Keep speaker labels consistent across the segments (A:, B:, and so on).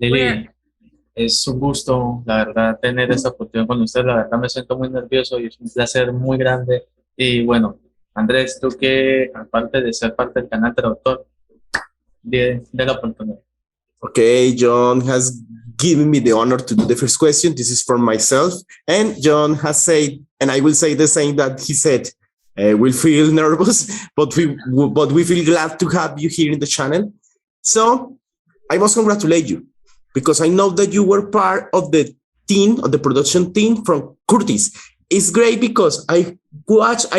A: We're
B: Lili, es un gusto, la verdad, tener esta oportunidad con usted. La verdad, me siento muy nervioso y es un placer muy grande. Y bueno, Andrés, tú que, aparte de ser parte del canal traductor, de la oportunidad.
C: Okay, John has given me the honor to do the first question. This is for myself. And John has said, and I will say the same that he said, we feel nervous, but we feel glad to have you here in the channel. So I must congratulate you because I know that you were part of the team, of the production team from Curtiz. It's great because I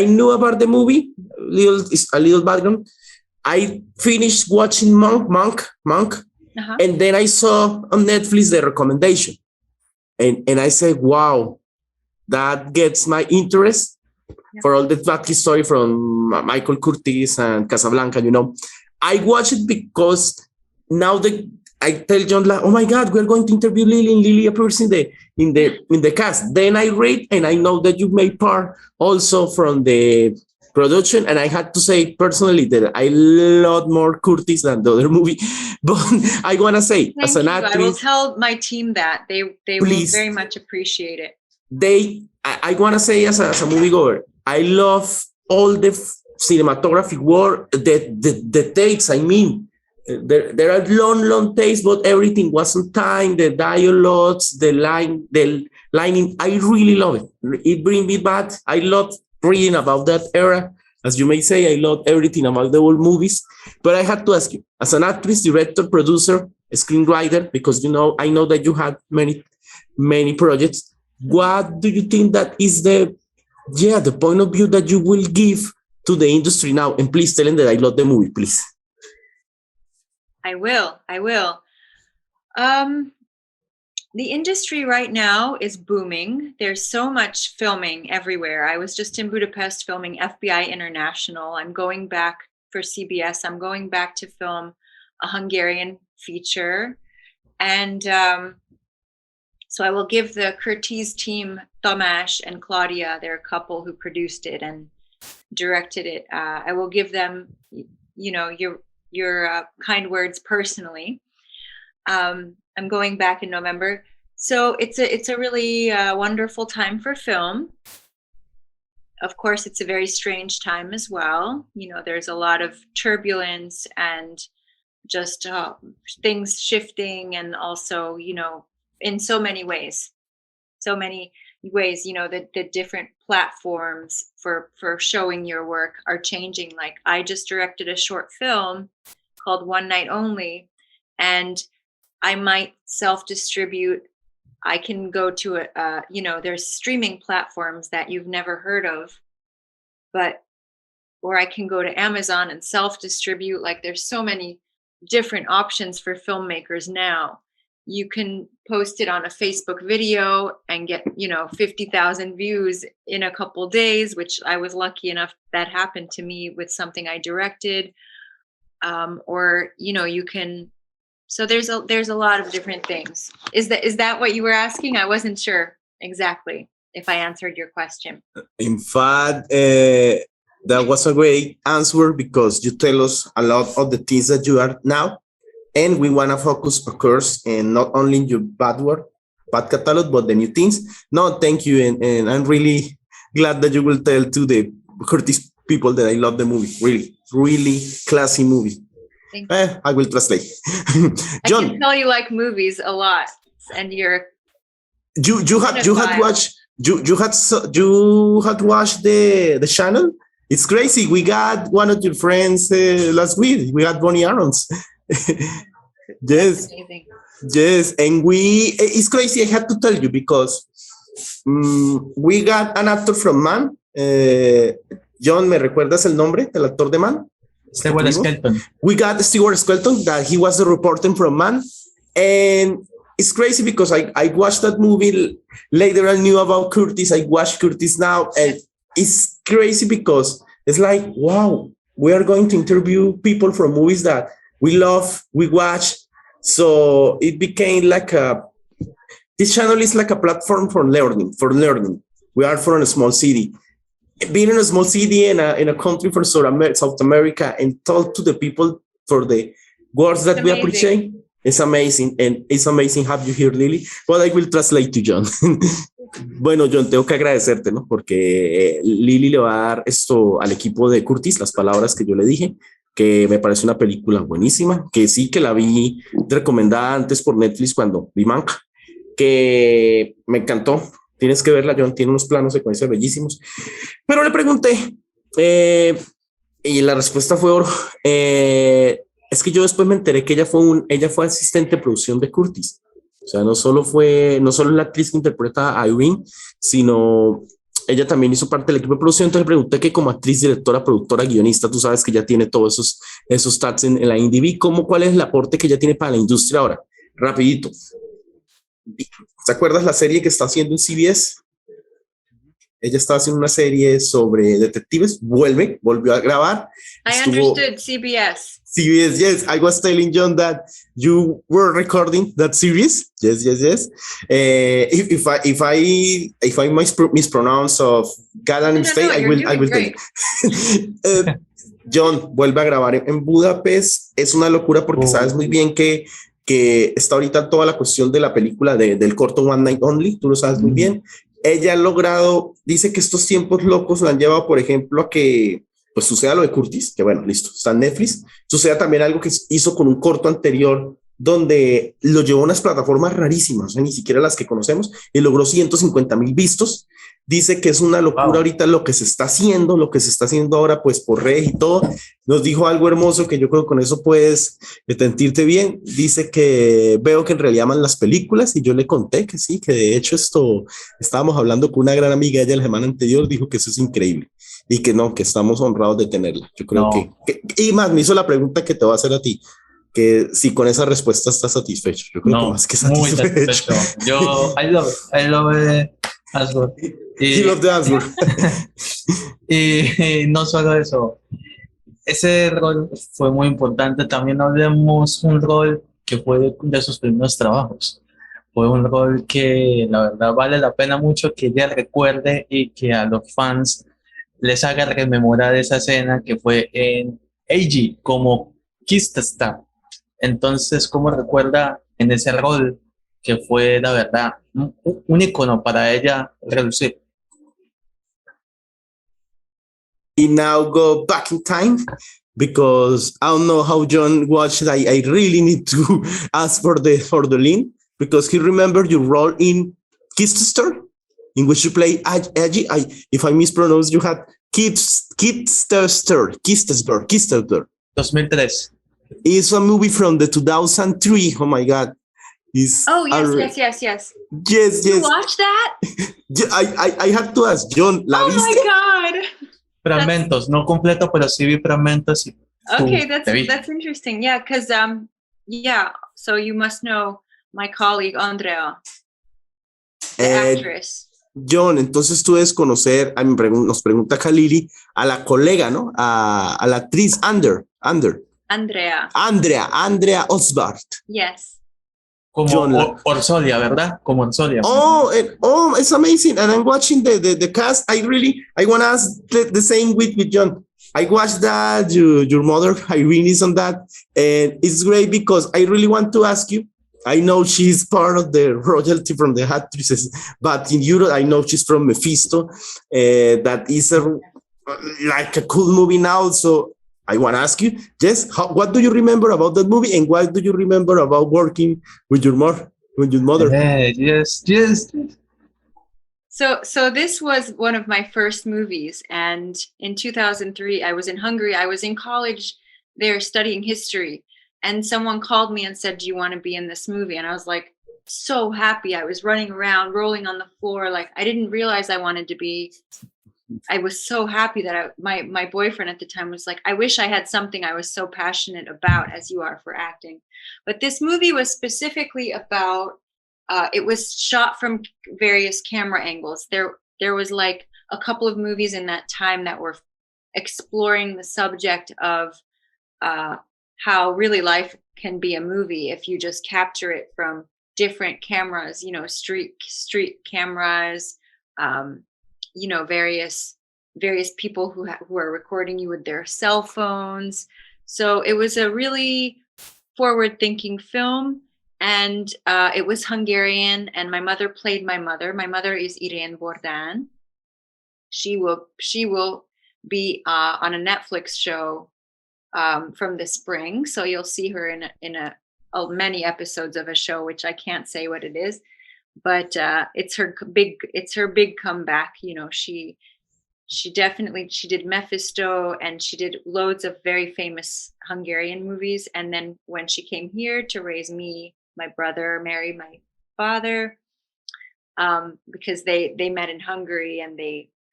C: knew about the movie, a little background. I finished watching Monk, and then I saw on Netflix the recommendation. And I said, wow, that gets my interest for all the back story from Michael Curtiz and Casablanca, I watched it because now I tell John, like, oh my God, we're going to interview Lili, and Lili appears in the cast. Then I read, and I know that you made part also from the production, and I had to say personally that I love more Curtiz than the other movie. But I want to say,
A: Thank
C: as an
A: you.
C: actress,
A: I will tell my team that they will very much appreciate it.
C: I want to say as a moviegoer, I love all the cinematographic work, the takes. I mean, there are long takes, but everything was on time. The dialogues, the lining, I really love it. It brings me back. I love reading about that era. As you may say, I love everything about the old movies. But I had to ask you, as an actress, director, producer, screenwriter, because I know that you had many projects. What do you think that is the point of view that you will give to the industry now? And please tell them that I love the movie, please.
A: I will. The industry right now is booming. There's so much filming everywhere. I was just in Budapest filming FBI International. I'm going back for CBS. I'm going back to film a Hungarian feature. And so I will give the Curtiz team, Tamás and Claudia, they're a couple who produced it and directed it. I will give them, your kind words personally. I'm going back in November. So it's a really wonderful time for film. Of course, it's a very strange time as well. There's a lot of turbulence and just things shifting, and also, in so many ways, the different platforms for showing your work are changing. Like, I just directed a short film called One Night Only, and I might self-distribute. I can go to there's streaming platforms that you've never heard of, or I can go to Amazon and self-distribute. Like, there's so many different options for filmmakers now. You can post it on a Facebook video and get, 50,000 views in a couple days, which I was lucky enough that happened to me with something I directed. Or, you can. So there's a lot of different things. Is that what you were asking? I wasn't sure exactly if I answered your question.
C: In fact, that was a great answer because you tell us a lot of the things that you are now, and we want to focus, of course, and not only in your bad catalog, but the new things. No, thank you, and I'm really glad that you will tell to the Curtiz people that I love the movie. Really classy movie. I will translate. John,
A: I can tell you like movies a lot, and you had
C: watched the channel. It's crazy. We got one of your friends last week. We had Bonnie Arons. Yes, and it's crazy. I have to tell you because we got an actor from Man. John, ¿me recuerdas el nombre del actor de Man?
B: Stewart Skelton.
C: We got Stewart Skelton, that he was the reporter from Man. And it's crazy because I watched that movie. Later I knew about Curtiz. I watched Curtiz now. And it's crazy because it's like, wow, we are going to interview people from movies that we love, we watch. So it became like this channel is like a platform for learning. We are from a small city. Being in a small city in a country from South America and talk to the people for the words that we appreciate. It's amazing, and it's amazing have you here, Lily. But I will translate to John. Bueno, John, tengo que agradecerte, ¿no? Porque Lily le va a dar esto al equipo de Curtiz, las palabras que yo le dije, que me parece una película buenísima, que sí que la vi recomendada antes por Netflix cuando vi Manca, que me encantó. Tienes que verla, John, tiene unos planos secuencias bellísimos. Pero le pregunté, y la respuesta fue oro. Es que yo después me enteré que ella fue asistente de producción de Curtiz. O sea, no solo es la actriz que interpreta a Irene, sino ella también hizo parte del equipo de producción. Entonces le pregunté que como actriz, directora, productora, guionista, tú sabes que ya tiene todos esos stats en la IMDb, ¿cuál es el aporte que ella tiene para la industria ahora? Rapidito. ¿Te acuerdas la serie que está haciendo en CBS? Ella estaba haciendo una serie sobre detectives, volvió a grabar.
A: I understood CBS.
C: CBS, yes. I was telling John that you were recording that series. Yes. If I mispronounce of Galan mistake, I will tell you. John vuelve a grabar en Budapest. Es una locura porque sabes muy bien que está ahorita toda la cuestión de la película del corto One Night Only. Tú lo sabes muy bien. Ella ha logrado, dice que estos tiempos locos la han llevado, por ejemplo, a que pues suceda lo de Curtiz, que bueno, listo, está en Netflix. Suceda también algo que hizo con un corto anterior donde lo llevó a unas plataformas rarísimas, o sea, ni siquiera las que conocemos, y logró 150,000 vistos. Dice que es una locura ahorita lo que se está haciendo ahora pues por redes y todo. Nos dijo algo hermoso que yo creo que con eso puedes sentirte bien. Dice que veo que en realidad aman las películas y yo le conté que sí, que de hecho estábamos hablando con una gran amiga de ella la semana anterior, dijo que eso es increíble y que no, que estamos honrados de tenerla. Yo creo que y más me hizo la pregunta que te voy a hacer a ti, que si con esa respuesta estás satisfecho. Yo creo que más que satisfecho.
B: Muy satisfecho. Yo, I love Asgore.
C: He loved the answer.
B: Y no solo eso, ese rol fue muy importante. También hablemos un rol que fue de sus primeros trabajos. Fue un rol que la verdad vale la pena mucho que ella recuerde y que a los fans les haga rememorar esa escena que fue en AG como Kistestvér. Entonces, ¿cómo recuerda en ese rol que fue la verdad un icono para ella relucir?
C: We now go back in time because I don't know how John watched. I really need to ask for the link because he remembered your role in Kistestvér, in which you play Agi. If I mispronounce, you had Kistestvér.
B: 2003.
C: It's a movie from the 2003. Oh my God.
A: Yes. Yes.
C: You
A: watched that?
C: I have to ask, John, ¿la viste?
A: My God.
B: Fragmentos, no completo, pero sí vi fragmentos.
A: Okay, that's interesting. Yeah, because so you must know my colleague Andrea, the actress.
C: John, entonces tú debes conocer, nos pregunta acá Lili, a la colega, ¿no? A la actriz Andrea Osbart.
A: Yes.
B: Como Orsolia, ¿verdad? Como Orsolia.
C: Oh, it's amazing. And I'm watching the cast. I want to ask the same with John. I watched that. Your mother, Irene, is on that. And it's great because I really want to ask you. I know she's part of the royalty from the actresses, but in Europe, I know she's from Mephisto. That is like a cool movie now. So I want to ask you, Jess, what do you remember about that movie, and what do you remember about working with your mother?
B: Yes.
A: So this was one of my first movies, and in 2003, I was in Hungary. I was in college there studying history, and someone called me and said, "Do you want to be in this movie?" And I was like, so happy. I was running around, rolling on the floor. Like, I didn't realize I wanted to be. I was so happy that my boyfriend at the time was like, I wish I had something I was so passionate about as you are for acting. But this movie was specifically about, it was shot from various camera angles. There was like a couple of movies in that time that were exploring the subject of how really life can be a movie if you just capture it from different cameras, street cameras, various people who are recording you with their cell phones. So it was a really forward-thinking film, and it was Hungarian, and my mother played my mother. My mother is Lili Bordán. She will be on a Netflix show from the spring, so you'll see her in many episodes of a show, which I can't say what it is, but it's her big comeback. You know, she did Mephisto, and she did loads of very famous Hungarian movies. And then when she came here to raise me, my brother, marry my father, because they met in Hungary, and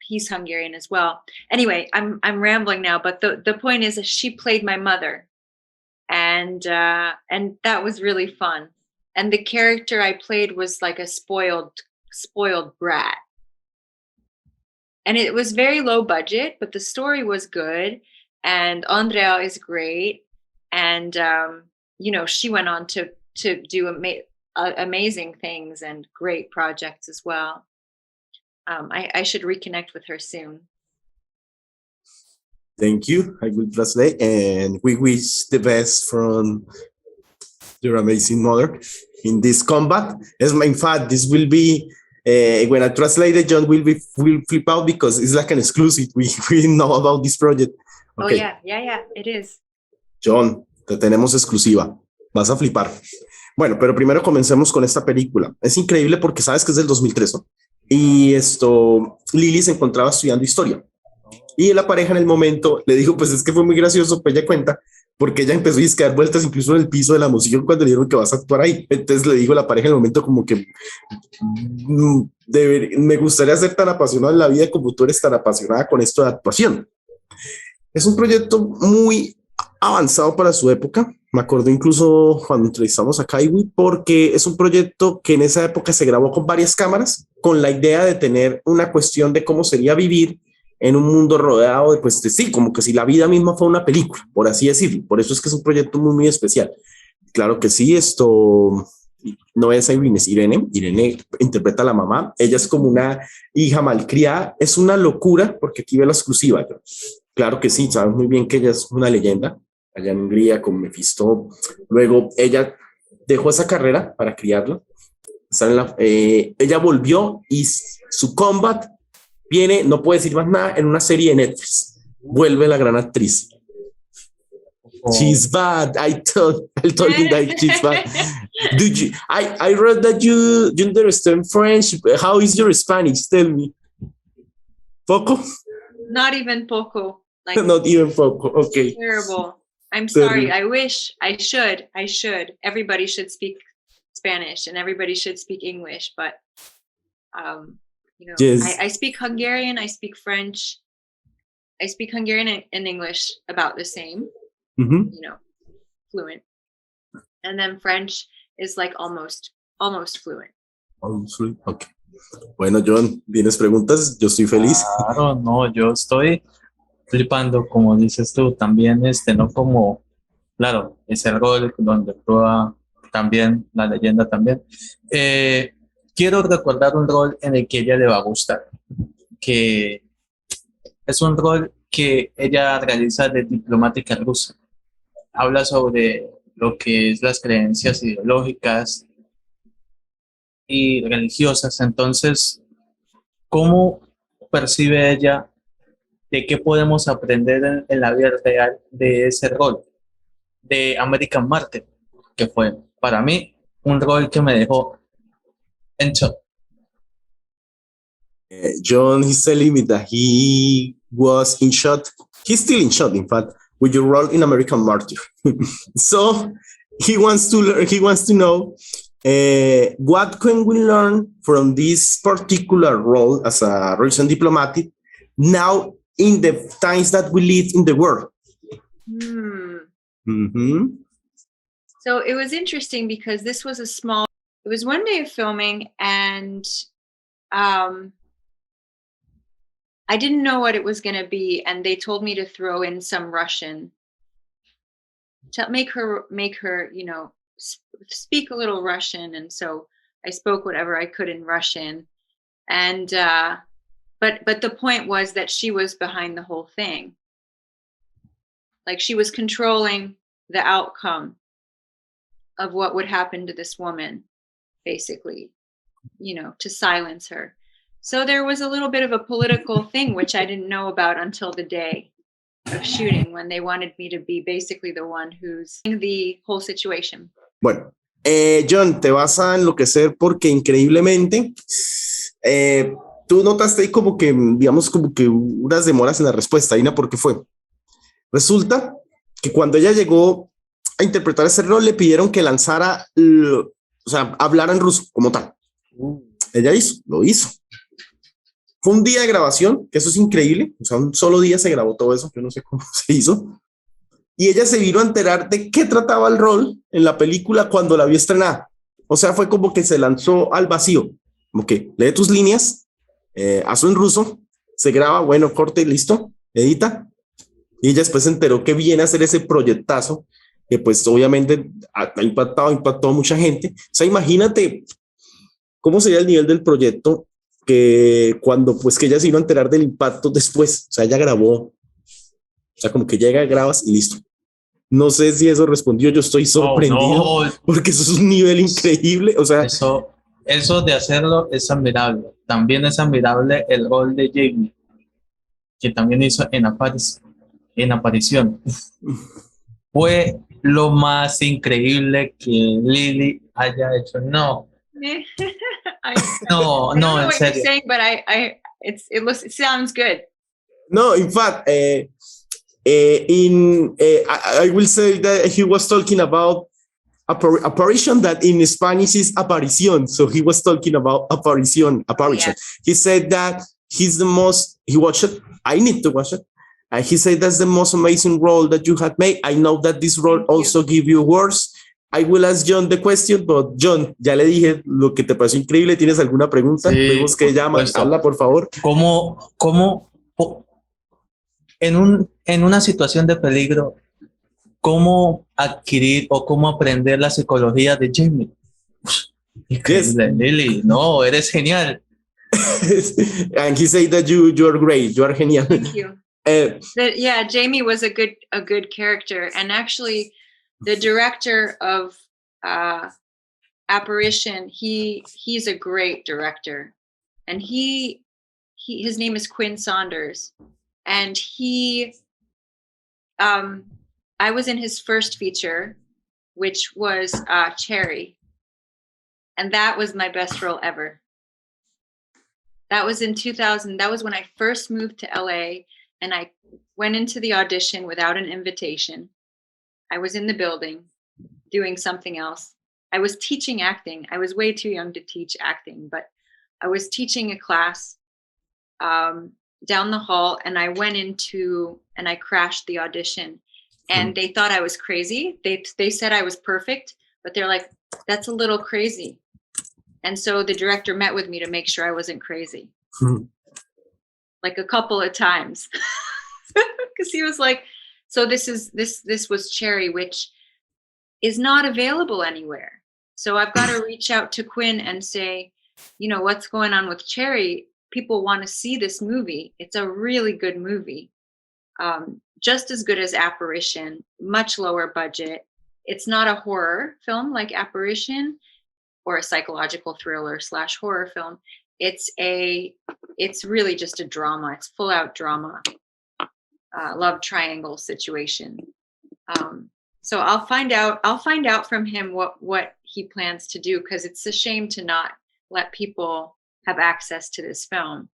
A: he's Hungarian as well. Anyway, I'm rambling now, but the point is that she played my mother, and that was really fun. And the character I played was like a spoiled brat. And it was very low budget, but the story was good. And Andrea is great. And, you know, she went on to do amazing things and great projects as well. I should reconnect with her soon.
C: Thank you. I will translate, and we wish the best from your amazing mother in this combat. In fact, this will be, when I translate it, John will flip out because it's like an exclusive. We know about this project.
A: Okay. Oh, yeah, it is.
C: John, te tenemos exclusiva. Vas a flipar. Bueno, pero primero comencemos con esta película. Es increíble porque sabes que es del 2003, ¿no? Y Lili se encontraba estudiando historia. Y la pareja en el momento le dijo, pues es que fue muy gracioso, pues ella cuenta, porque ella empezó a dar vueltas incluso en el piso de la emoción cuando le dijeron que vas a actuar ahí. Entonces le dijo a la pareja en el momento como que me gustaría ser tan apasionado en la vida como tú eres tan apasionada con esto de actuación. Es un proyecto muy avanzado para su época. Me acuerdo incluso cuando entrevistamos a Kaiwi, porque es un proyecto que en esa época se grabó con varias cámaras, con la idea de tener una cuestión de cómo sería vivir en un mundo rodeado de, pues, sí, como que si la vida misma fue una película, por así decirlo. Por eso es que es un proyecto muy, muy especial. Claro que sí, no es Irene, es Irene. Irene interpreta a la mamá. Ella es como una hija malcriada. Es una locura, porque aquí ve la exclusiva. Claro que sí, sabes muy bien que ella es una leyenda, allá en Hungría con Mephisto. Luego ella dejó esa carrera para criarlo. Ella volvió y su comeback viene, no puedo decir más nada, en una serie de Netflix. Vuelve la gran actriz. Oh. She's bad. I told you that she's bad. I read that you understand French. How is your Spanish? Tell me. Poco?
A: Not even poco. Like,
C: not even poco. Okay.
A: Terrible. I'm sorry. I wish I should. Everybody should speak Spanish and everybody should speak English, but you know, yes. I speak Hungarian, I speak French, I speak Hungarian and English about the same, you know, fluent. And then French is like almost fluent.
C: Almost fluent, okay. Bueno, John, ¿tienes preguntas? Yo estoy feliz.
B: Claro, no, yo estoy flipando, como dices tú, también no como, claro, ese rol donde actúa también la leyenda también. Quiero recordar un rol en el que ella le va a gustar, que es un rol que ella realiza de diplomática rusa. Habla sobre lo que es las creencias ideológicas y religiosas. Entonces, ¿cómo percibe ella de qué podemos aprender en la vida real de ese rol de American Martyr, que fue para mí un rol que me dejó en shock?
C: John is telling me that he was in shock. He's still in shock, in fact, with your role in American Martyr. So he wants to learn. He wants to know what can we learn from this particular role as a Russian diplomat now in the times that we live in the world. Mm-hmm.
A: So it was interesting because this was it was one day of filming, and I didn't know what it was going to be, and they told me to throw in some Russian to make her, you know, speak a little Russian. And so I spoke whatever I could in Russian, and but the point was that she was behind the whole thing. Like, she was controlling the outcome. of what would happen to this woman, basically, to silence her. So there was a little bit of a political thing, which I didn't know about until the day of shooting, when they wanted me to be basically the one who's in the whole situation.
C: Bueno, John, te vas a enloquecer porque increíblemente tú notaste ahí como que, digamos, como que unas demoras en la respuesta. ¿Y por qué fue? Resulta que cuando ella llegó a interpretar ese rol, le pidieron que lanzara, o sea, hablara en ruso como tal. Ella lo hizo. Fue un día de grabación, que eso es increíble. O sea, un solo día se grabó todo eso, yo no sé cómo se hizo. Y ella se vino a enterar de qué trataba el rol en la película cuando la vio estrenada. O sea, fue como que se lanzó al vacío. Como que lee tus líneas, hazlo en ruso, se graba, bueno, corte, listo, edita. Y ella después se enteró que viene a hacer ese proyectazo, que pues obviamente impactó a mucha gente. O sea, imagínate cómo sería el nivel del proyecto que cuando pues que ella se iba a enterar del impacto después. O sea, ella grabó. O sea, como que llega, grabas y listo. No sé si eso respondió, yo estoy sorprendido porque eso es un nivel increíble. O sea,
B: eso de hacerlo es admirable. También es admirable el rol de Jamie, que también hizo en Apparition. Fue lo más increíble que Lili haya hecho. No,
A: No,
B: en
A: what
B: serio.
A: you're saying, but it sounds good.
C: No, in fact, I will say that he was talking about apparition, that in Spanish is aparición. So he was talking about apparition.
A: Yeah.
C: He said that he watched it. I need to watch it. And he said that's the most amazing role that you had made. I know that this role also give you awards. I will ask John the question, but John, ya le dije lo que te pareció increíble. ¿Tienes alguna pregunta?
B: Sí,
C: vemos que llama. Habla, por favor.
B: ¿Cómo en una situación de peligro, cómo adquirir o cómo aprender la psicología de Jamie? Increíble, Lili. No, eres genial.
C: And he said that you are great. You are genial.
A: Thank you. Yeah, Jamie was a good character, and actually, the director of Apparition, he's a great director, and his name is Quinn Saunders, and I was in his first feature, which was Cherry, and that was my best role ever. That was in 2000. That was when I first moved to LA, and I went into the audition without an invitation. I was in the building doing something else. I was teaching acting. I was way too young to teach acting, but I was teaching a class down the hall, and I went and I crashed the audition, and they thought I was crazy. They said I was perfect, but they're like, that's a little crazy. And so the director met with me to make sure I wasn't crazy. Like a couple of times. Because he was like, so this was Cherry, which is not available anywhere. So I've got to reach out to Quinn and say, what's going on with Cherry? People want to see this movie. It's a really good movie. Just as good as Apparition, much lower budget. It's not a horror film like Apparition or a psychological thriller / horror film. It's really just a drama. It's full out drama. Love triangle situation. So I'll find out from him what he plans to do, because it's a shame to not let people have access to this film.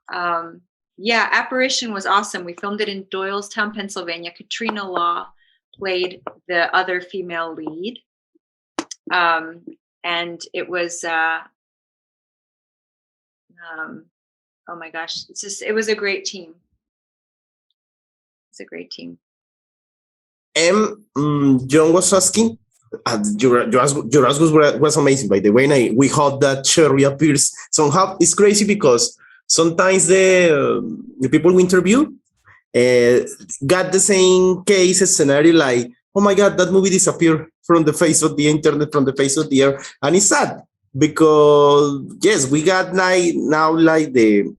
A: Yeah, Apparition was awesome. We filmed it in Doylestown, Pennsylvania. Katrina Law played the other female lead. And it was oh my gosh, it was a great team. It's a great team.
C: John was asking, your answer was amazing, by the way. We hope that Cherry appears somehow. It's crazy because sometimes the people we interview got the same scenario, like, oh my God, that movie disappeared from the face of the internet, from the face of the earth. And it's sad because, yes, we got the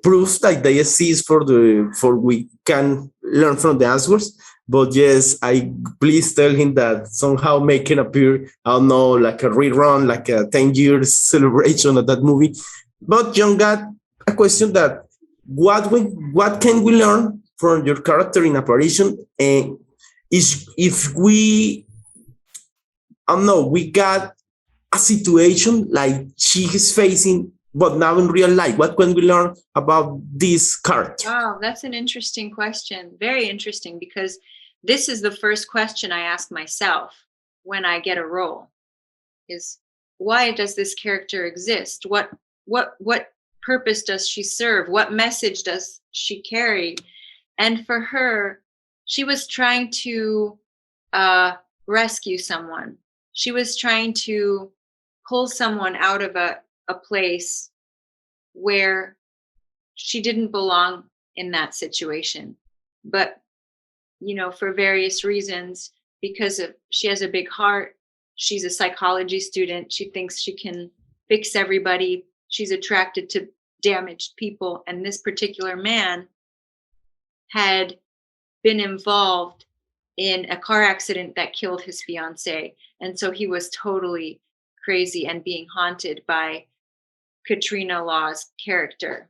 C: proof that they exist for we can learn from the answers. But yes, I please tell him that somehow make it appear, I don't know, like a rerun, like a 10 years celebration of that movie. But John got a question that what can we learn from your character in Apparition? And is if we, I don't know, we got a situation like she is facing, but now in real life, what can we learn about this character?
A: Wow, that's an interesting question. Very interesting, because this is the first question I ask myself when I get a role is, why does this character exist? What purpose does she serve? What message does she carry? And for her, she was trying to rescue someone. She was trying to pull someone out of a place where she didn't belong in that situation. But, you know, for various reasons, because she has a big heart, she's a psychology student, she thinks she can fix everybody, she's attracted to damaged people, and this particular man had been involved in a car accident that killed his fiancée, and so he was totally crazy and being haunted by Katrina Law's character.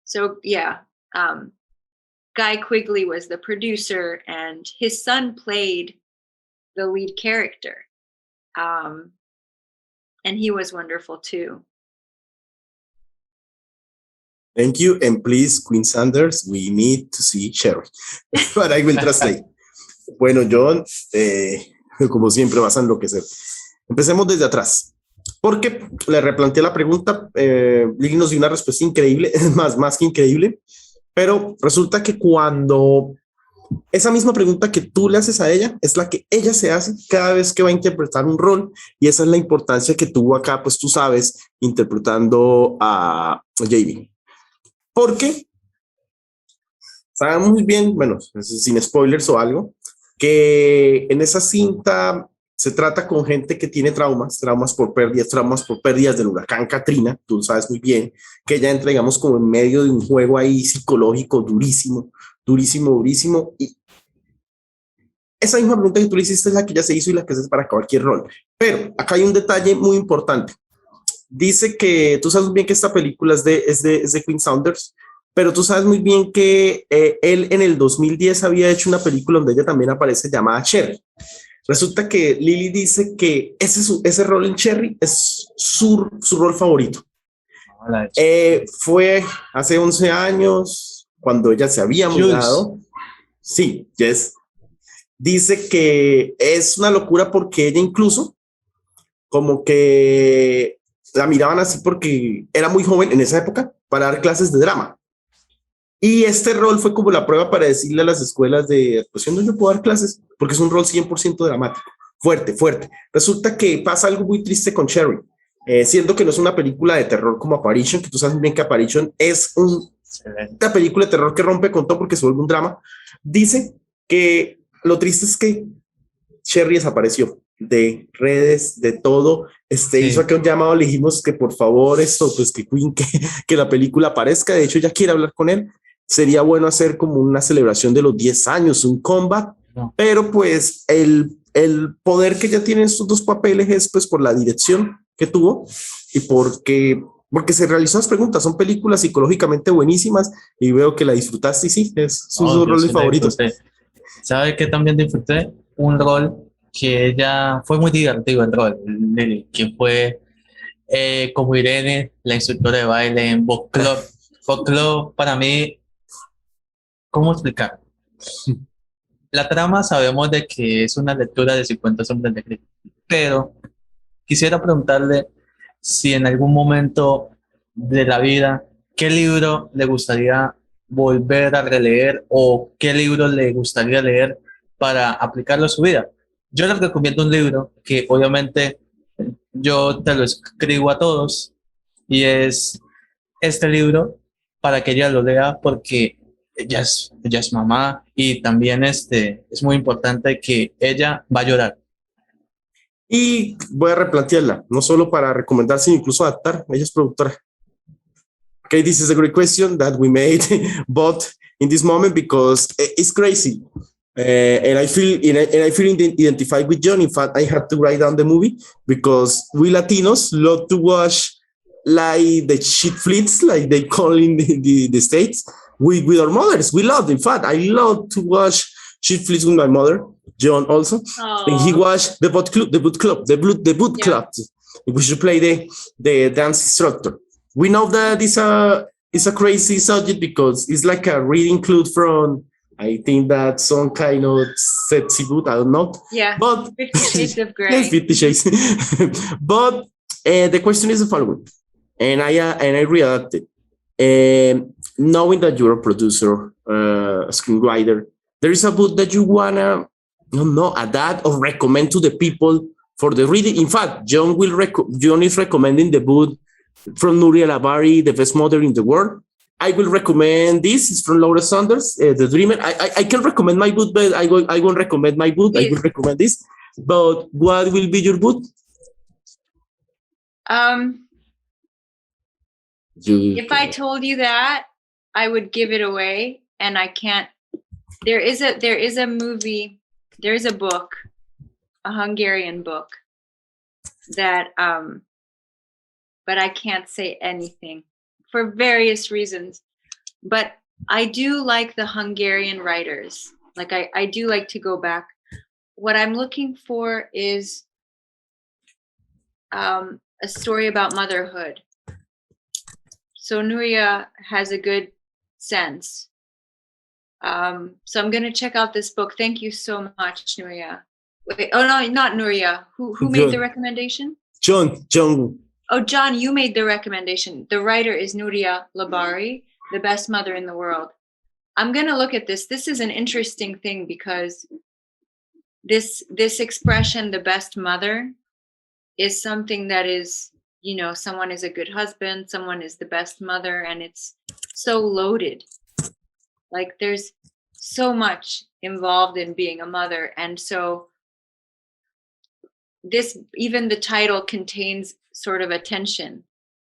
A: So yeah, Guy Quigley was the producer, and his son played the lead character, and he was wonderful too.
C: Thank you, and please, Queen Sanders, we need to see Sherry. But I will translate. Bueno, John, como siempre vas a enloquecer. Empecemos desde atrás, porque le replanteé la pregunta, Lili nos dio una respuesta increíble, es más que increíble, pero resulta que cuando esa misma pregunta que tú le haces a ella es la que ella se hace cada vez que va a interpretar un rol, y esa es la importancia que tuvo acá, pues tú sabes, interpretando a JB. Porque sabemos muy bien, bueno, sin spoilers o algo, que en esa cinta se trata con gente que tiene traumas por pérdidas del huracán Katrina. Tú sabes muy bien que ella entra, digamos, como en medio de un juego ahí psicológico durísimo. Y esa misma pregunta que tú le hiciste es la que ya se hizo y la que se hace para cualquier rol. Pero acá hay un detalle muy importante. Dice que tú sabes muy bien que esta película es de Queen Saunders, pero tú sabes muy bien que él en el 2010 había hecho una película donde ella también aparece llamada Cherry. Resulta que Lili dice que ese rol en Cherry es su rol favorito. Fue hace 11 años, cuando ella se había mudado. Sí, Jess. Dice que es una locura porque ella incluso como que la miraban así porque era muy joven en esa época para dar clases de drama. Y este rol fue como la prueba para decirle a las escuelas de actuación donde yo puedo dar clases, porque es un rol 100% dramático, fuerte. Resulta que pasa algo muy triste con Cherry, siendo que no es una película de terror como Apparition, que tú sabes bien que Apparition es una película de terror que rompe con todo porque se vuelve un drama. Dice que lo triste es que Cherry desapareció de redes, de todo. Hizo aquel llamado, le dijimos que por favor pues que la película aparezca. De hecho, ella quiere hablar con él. Sería bueno hacer como una celebración de los 10 años, un comeback, pero pues el poder que ella tiene en estos dos papeles es pues por la dirección que tuvo y porque se realizó las preguntas. Son películas psicológicamente buenísimas y veo que la disfrutaste y sí, es sus dos roles favoritos.
B: ¿Sabe qué también disfruté? Un rol que ella fue muy divertido, el rol, que fue como Irene, la instructora de baile en Book Club. Book Club para mí, ¿cómo explicar? La trama sabemos de que es una lectura de 50 sombras de Grey, pero quisiera preguntarle si en algún momento de la vida, ¿qué libro le gustaría volver a releer o qué libro le gustaría leer para aplicarlo a su vida? Yo les recomiendo un libro que obviamente yo te lo escribo a todos y es este libro para que ella lo lea porque ella es mamá y también es muy importante que ella va a llorar.
C: Y voy a replantearla, no solo para recomendar, sino incluso adaptar. Ella es productora. Okay, this is a great question that we made, but in this moment because it's crazy. And I feel identified with John. In fact, I had to write down the movie because we Latinos love to watch like the shit flicks, like they call in the States, with our mothers. We love, in fact, I love to watch shit flicks with my mother, John also.
A: Aww.
C: And he watched the boot club. We should play the dance instructor. We know that it's a crazy subject because it's like a reading clue from, I think that some kind of sexy book, I don't know.
A: Yeah,
C: but
A: 50 Shades of Grey.
C: Yes, 50 Shades. But the question is the following, and I reacted. Knowing that you're a producer, a screenwriter, there is a book that you wanna, adapt or recommend to the people for the reading. In fact, John is recommending the book from Nouriel Abari, The Best Mother in the World. I will recommend this. It's from Laura Saunders, The Dreamer. I can recommend my book, but I won't recommend my book. I will recommend this. But what will be your book?
A: If I told you that, I would give it away, and I can't. There is a movie. There is a book, a Hungarian book that, but I can't say anything for various reasons. But I do like the Hungarian writers. Like I do like to go back. What I'm looking for is a story about motherhood. So Nuria has a good sense. So I'm going to check out this book. Thank you so much, Nuria. Wait, oh no, not Nuria. Who made the recommendation?
C: John.
A: Oh, John, you made the recommendation. The writer is Nuria Labari, The Best Mother in the World. I'm going to look at this. This is an interesting thing because this expression, the best mother, is something that is, someone is a good husband, someone is the best mother, and it's so loaded. Like there's so much involved in being a mother. And so even the title contains sort of a tension.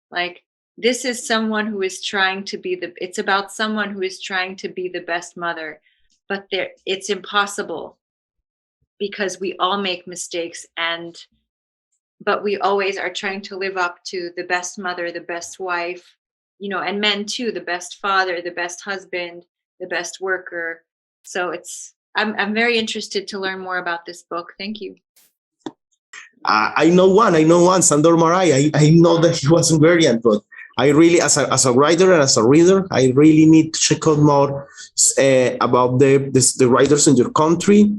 A: Like this is someone who is trying to be it's about someone who is trying to be the best mother, but it's impossible because we all make mistakes, but we always are trying to live up to the best mother, the best wife, and men too, the best father, the best husband, the best worker. So I'm very interested to learn more about this book. Thank you.
C: I know one, Sandor Marai. I know that he was Hungarian, but I really, as a writer and as a reader, I really need to check out more about the writers in your country,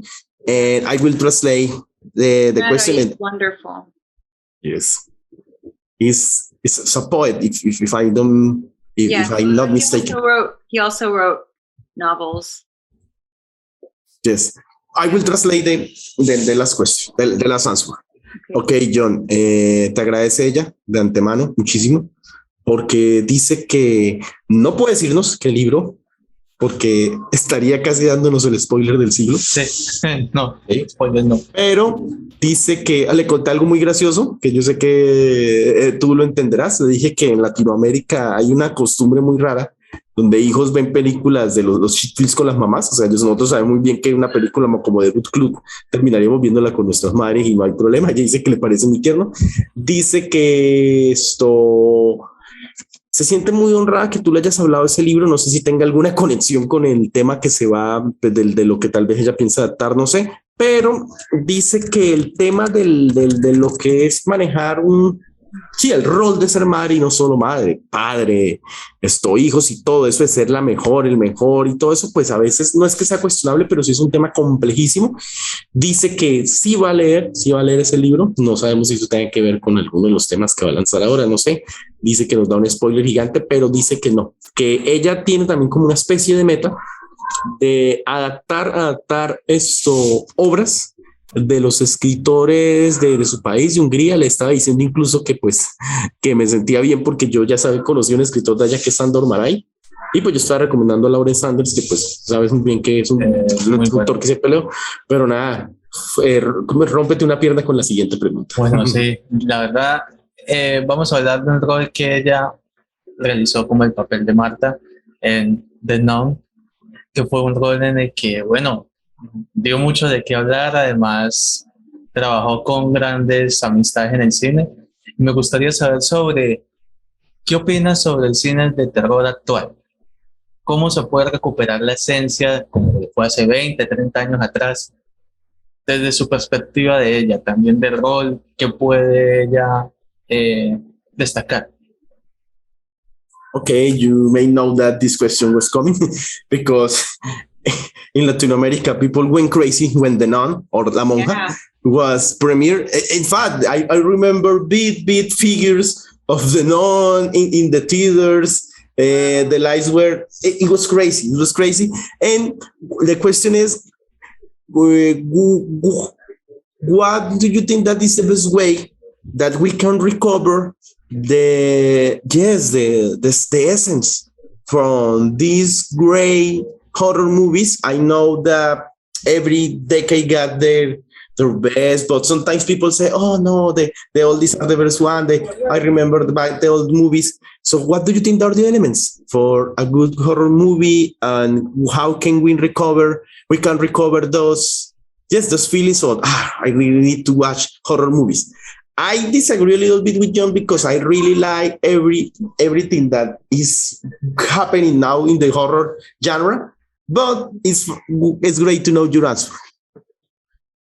C: and I will translate the question.
A: Is wonderful.
C: Yes, he's a poet. If I'm not mistaken.
A: He also wrote novels.
C: Yes, I will translate the last question, the last answer. Okay, John, te agradece ella de antemano muchísimo porque dice que no puede decirnos qué libro porque estaría casi dándonos el spoiler del siglo.
B: Sí, no, spoiler no.
C: Pero dice que le conté algo muy gracioso que yo sé que tú lo entenderás. Le dije que en Latinoamérica hay una costumbre muy rara donde hijos ven películas de los shitfilms con las mamás. O sea, nosotros sabemos muy bien que una película como de Boot Club terminaríamos viéndola con nuestras madres y no hay problema. Ella dice que le parece muy tierno. Dice que se siente muy honrada que tú le hayas hablado de ese libro. No sé si tenga alguna conexión con el tema que se va de lo que tal vez ella piensa adaptar, no sé. Pero dice que el tema de lo que es manejar el rol de ser madre y no solo madre, padre, hijos y todo eso de ser el mejor y todo eso, pues a veces no es que sea cuestionable, pero sí es un tema complejísimo. Dice que sí va a leer ese libro. No sabemos si eso tiene que ver con alguno de los temas que va a lanzar ahora, no sé. Dice que nos da un spoiler gigante, pero dice que no, que ella tiene también como una especie de meta de adaptar obras de los escritores de su país, de Hungría. Le estaba diciendo incluso que me sentía bien porque yo ya conocí un escritor de allá que es Sandor Marai, y pues yo estaba recomendando a Lauren Sanders, que pues sabes muy bien que es un escritor bueno, que se peleó, pero nada, rómpete una pierna con la siguiente pregunta.
B: Bueno, sí, la verdad, vamos a hablar de un rol que ella realizó como el papel de Marta en The Nun. que fue un rol en el que, bueno, dio mucho de qué hablar, además trabajó con grandes amistades en el cine. Me gustaría saber sobre, ¿qué opinas sobre el cine de terror actual? ¿Cómo se puede recuperar la esencia como fue hace 20, 30 años atrás? Desde su perspectiva de ella, también del rol que puede ella destacar.
C: Okay, you may know that this question was coming because in Latin America, people went crazy when The Nun or La Monja was premiere. In fact, I remember big figures of The Nun in the theaters. The lights were, it was crazy. It was crazy. And the question is, what do you think that is the best way that we can recover the essence from these great horror movies? I know that every decade got their best, but sometimes people say, oh no, the oldies are the best one. I remember the old movies. So what do you think are the elements for a good horror movie, and how can we can recover those feelings of, I really need to watch horror movies? I disagree a little bit with John because I really like everything that is happening now in the horror genre, but it's great to know your answer.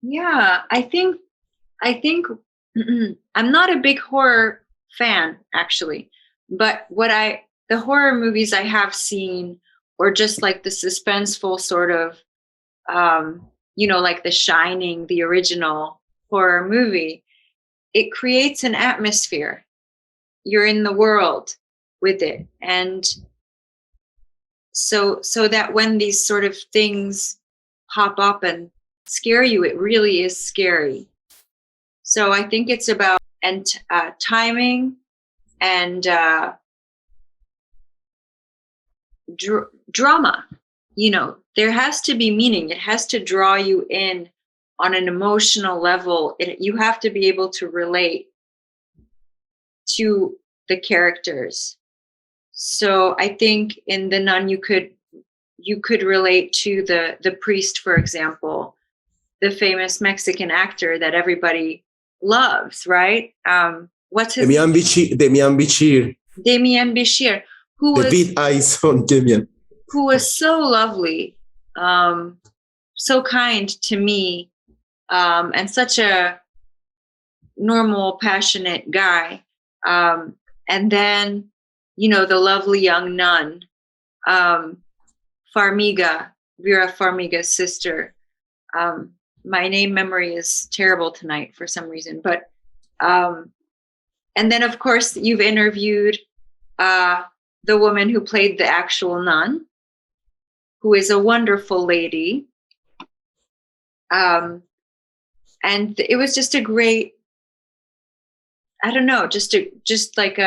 A: Yeah, I think I'm not a big horror fan actually, but the horror movies I have seen, or just like the suspenseful sort of, like The Shining, the original horror movie, it creates an atmosphere. You're in the world with it. And so that when these sort of things pop up and scare you, it really is scary. So I think it's about timing and drama. There has to be meaning. It has to draw you in on an emotional level. You have to be able to relate to the characters. So I think in The Nun, you could relate to the priest, for example, the famous Mexican actor that everybody loves, right? What's his name?
C: Demian Bichir.
A: Demian Bichir,
C: the big eyes on Demian,
A: who was so lovely, so kind to me. And such a normal, passionate guy. And then, the lovely young nun, Vera Farmiga's sister. My name memory is terrible tonight for some reason. But, and then, of course, you've interviewed the woman who played the actual nun, who is a wonderful lady. And it was just a great, I don't know, just like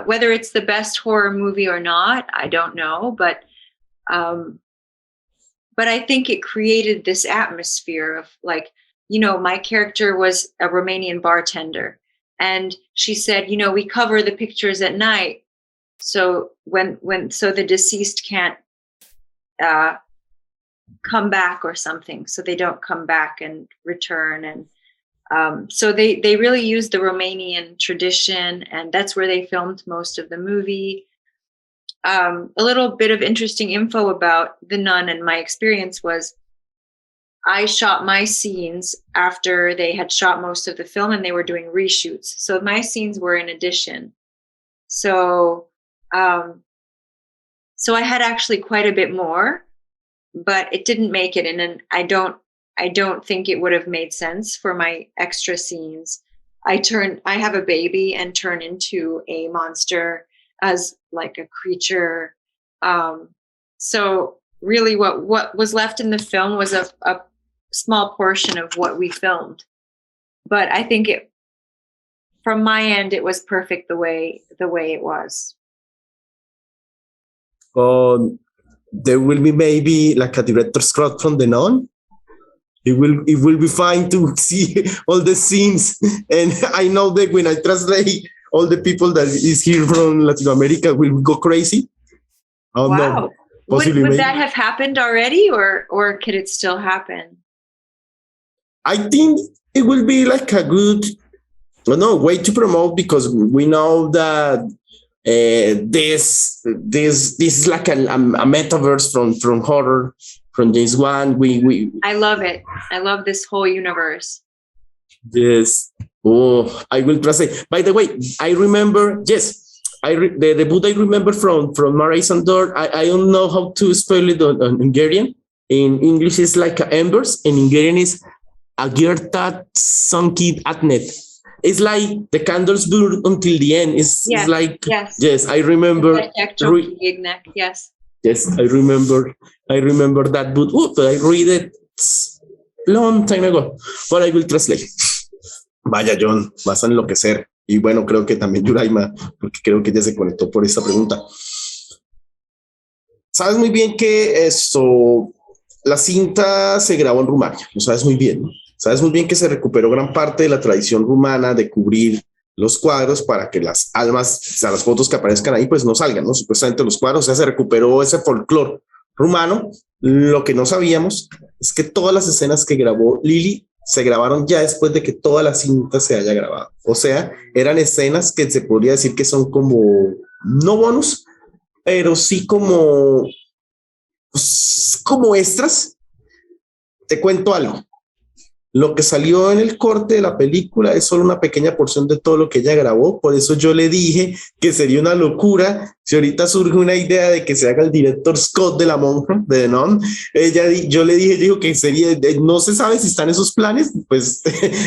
A: whether it's the best horror movie or not, I don't know, but I think it created this atmosphere of like, my character was a Romanian bartender, and she said, we cover the pictures at night, so so the deceased can't come back or something, so they don't come back and return. And so they really used the Romanian tradition, and that's where they filmed most of the movie. A little bit of interesting info about The Nun and my experience was I shot my scenes after they had shot most of the film, and they were doing reshoots. So my scenes were in addition. So I had actually quite a bit more, but it didn't make it. And I don't think it would have made sense for my extra scenes. I have a baby and turn into a monster as like a creature. So really what was left in the film was a small portion of what we filmed. But I think from my end, it was perfect the way it was.
C: There will be maybe like a director's cut from The Nun. It will be fine to see all the scenes. And I know that when I translate, all the people that is here from Latin America will go crazy. Oh,
A: wow.
C: possibly
A: would
C: maybe.
A: that have happened already, or could it still happen?
C: I think it will be like a good, way to promote, because we know that this is like a metaverse from horror, from James Wan.
A: I love it. I love this whole universe.
C: Yes. Oh, I will translate. By the way, I remember. Yes. The book I remember from Martyr. I don't know how to spell it on Hungarian. In English, it's like embers. In Hungarian, is agirtat sankid atnet. It's like the candles burn until the end. It's like yes. I remember.
A: Yes.
C: Yes, I remember. I remember that book. Oh, but I read it long time ago. But I will translate. Vaya, John, vas a enloquecer. Y bueno, creo que también Yuraima, porque creo que ella se conectó por esta pregunta. Sabes muy bien que la cinta se grabó en Rumania, lo sabes muy bien, ¿no? Sabes muy bien que se recuperó gran parte de la tradición rumana de cubrir los cuadros para que las almas, o sea, las fotos que aparezcan ahí, pues no salgan, ¿no? Supuestamente los cuadros, o sea, se recuperó ese folclore rumano. Lo que no sabíamos es que todas las escenas que grabó Lili se grabaron ya después de que toda la cinta se haya grabado. O sea, eran escenas que se podría decir que son como, no bonus, pero sí como, pues, como extras. Te cuento algo. Lo que salió en el corte de la película es solo una pequeña porción de todo lo que ella grabó. Por eso yo le dije que sería una locura si ahorita surge una idea de que se haga el director Scott de la monja, de The Nun. Yo le dije, dijo que sería, no se sabe si están esos planes, pues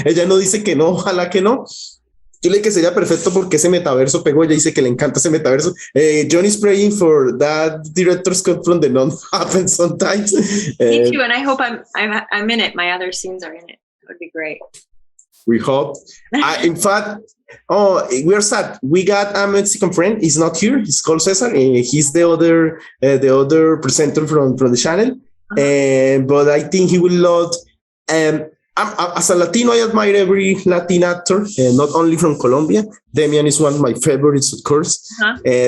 C: ella no dice que no, ojalá que no. Yo le dije que sería perfecto porque ese metaverso pegó. Ella dice que le encanta ese metaverso. John is praying for that director Scott from The Nun happens sometimes.
A: Me too, and I hope I'm in it. My other scenes are in it. That would be great.
C: We hope. In fact, we're sad. We got a Mexican friend. He's not here. He's called Cesar. He's the other presenter from the channel. But I think he will love. As a Latino, I admire every Latin actor, not only from Colombia. Demian is one of my favorites, of course.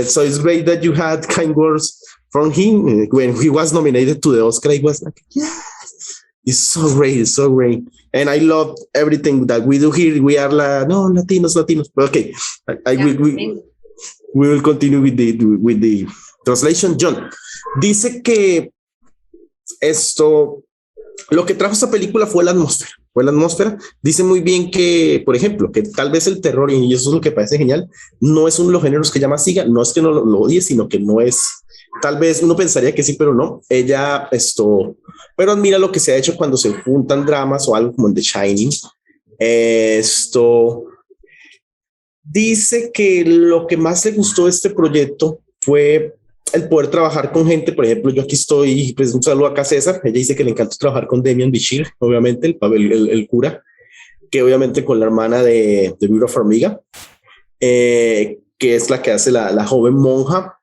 C: So it's great that you had kind words from him. When he was nominated to the Oscar, I was like, yes, it's so great, it's so great. And I love everything that we do here. We are Latinos. Okay, we will continue with the translation. John dice que lo que trajo esta película fue la atmósfera. Dice muy bien que, por ejemplo, que tal vez el terror, y eso es lo que parece genial, no es uno de los géneros que ella más siga, no es que no lo odie, sino que no es, tal vez uno pensaría que sí, pero no. Ella, pero admira lo que se ha hecho cuando se juntan dramas o algo como en The Shining. Dice que lo que más le gustó de este proyecto fue el poder trabajar con gente. Por ejemplo, yo aquí estoy, pues un saludo acá a César. Ella dice que le encantó trabajar con Demian Bichir, obviamente, el cura, que obviamente con la hermana de Vera Farmiga, que es la que hace la joven monja.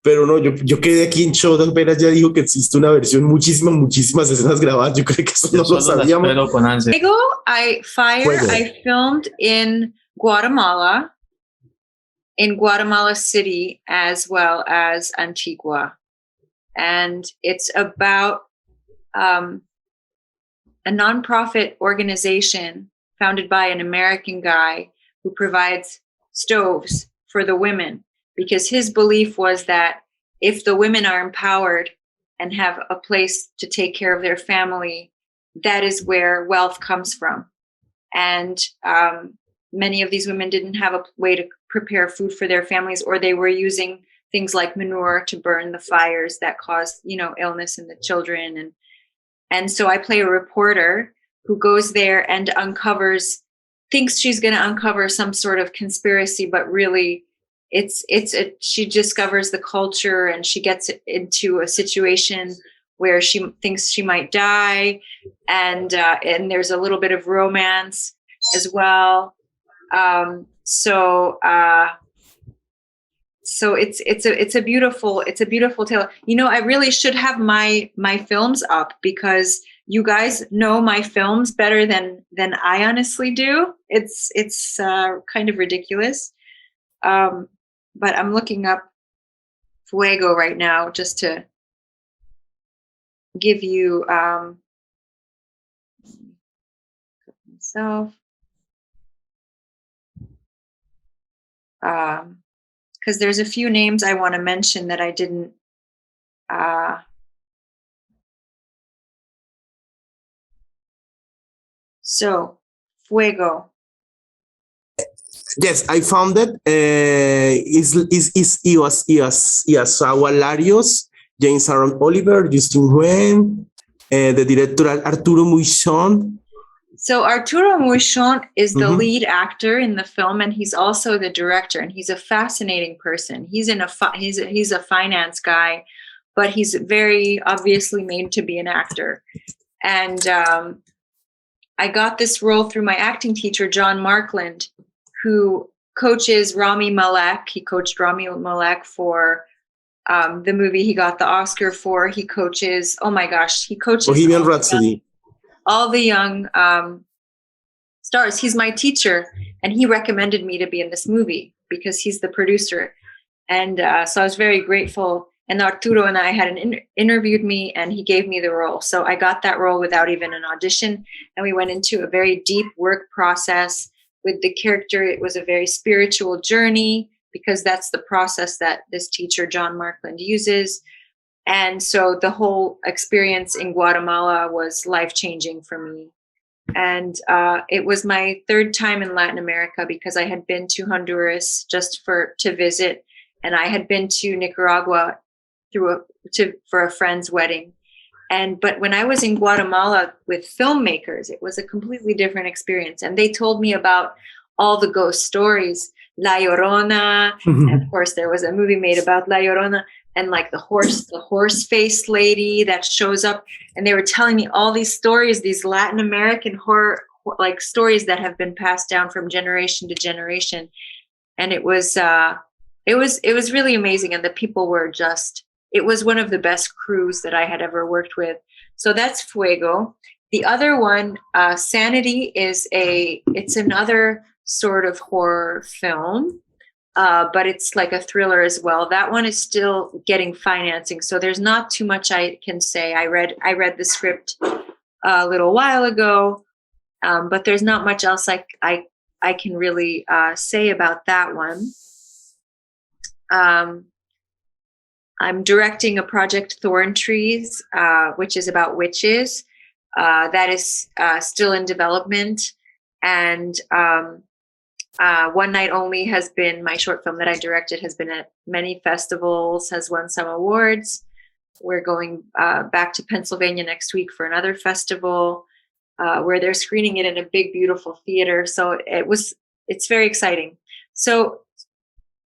C: Pero no, yo quedé aquí en shock. Apenas ya dijo que existe una versión, muchísimas escenas grabadas. Yo creo que eso no lo sabíamos.
A: I filmed in Guatemala. In Guatemala City as well as Antigua. And it's about a nonprofit organization founded by an American guy who provides stoves for the women, because his belief was that if the women are empowered and have a place to take care of their family, that is where wealth comes from. And many of these women didn't have a way to prepare food for their families, or they were using things like manure to burn the fires that caused, illness in the children. And so I play a reporter who goes there and thinks she's going to uncover some sort of conspiracy, but really she discovers the culture, and she gets into a situation where she thinks she might die. And there's a little bit of romance as well. So it's a beautiful tale. I really should have my films up, because you guys know my films better than I honestly do. It's kind of ridiculous. But I'm looking up Fuego right now, just to give you myself. Because there's a few names I want to mention that I didn't. So, Fuego.
C: Yes, I found it. Iasawa Larios, James Aaron Oliver, Justin Nguyen, the director Arturo Muichon.
A: So Arturo Muichon is the lead actor in the film, and he's also the director. And he's a fascinating person. He's he's a finance guy, but he's very obviously made to be an actor. And I got this role through my acting teacher, John Markland, who coaches Rami Malek. He coached Rami Malek for the movie he got the Oscar for. He coaches, he coaches
C: Bohemian Rhapsody.
A: All the young stars. He's my teacher, and he recommended me to be in this movie because he's the producer. And so I was very grateful. And Arturo and I had interviewed me, and he gave me the role. So I got that role without even an audition. And we went into a very deep work process with the character. It was a very spiritual journey because that's the process that this teacher, John Markland, uses. And so the whole experience in Guatemala was life-changing for me. And it was my third time in Latin America because I had been to Honduras just to visit, and I had been to Nicaragua for a friend's wedding. But when I was in Guatemala with filmmakers, it was a completely different experience. And they told me about all the ghost stories, La Llorona. And of course, there was a movie made about La Llorona, and like the horse-faced lady that shows up. And they were telling me all these stories, these Latin American horror, like stories that have been passed down from generation to generation. And it was really amazing. And the people were it was one of the best crews that I had ever worked with. So that's Fuego. The other one, Sanity, it's another sort of horror film, but it's like a thriller as well. That one is still getting financing, so there's not too much I can say. I read the script a little while ago, but there's not much else I can really say about that one. I'm directing a project, Thorn Trees, which is about witches. That is still in development. And One Night Only has been my short film that I directed, has been at many festivals, has won some awards. We're going back to Pennsylvania next week for another festival where they're screening it in a big, beautiful theater. So it's very exciting. So,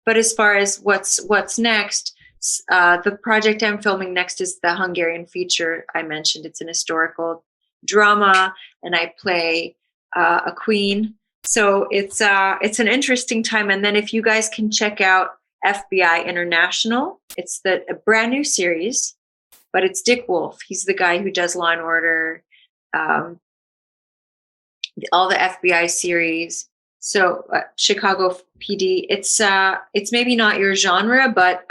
A: but as far as what's next, the project I'm filming next is the Hungarian feature I mentioned. It's an historical drama, and I play a queen. So it's an interesting time. And then if you guys can check out FBI International, it's a brand new series, but it's Dick Wolf. He's the guy who does Law and Order, all the FBI series. So Chicago PD. It's maybe not your genre, but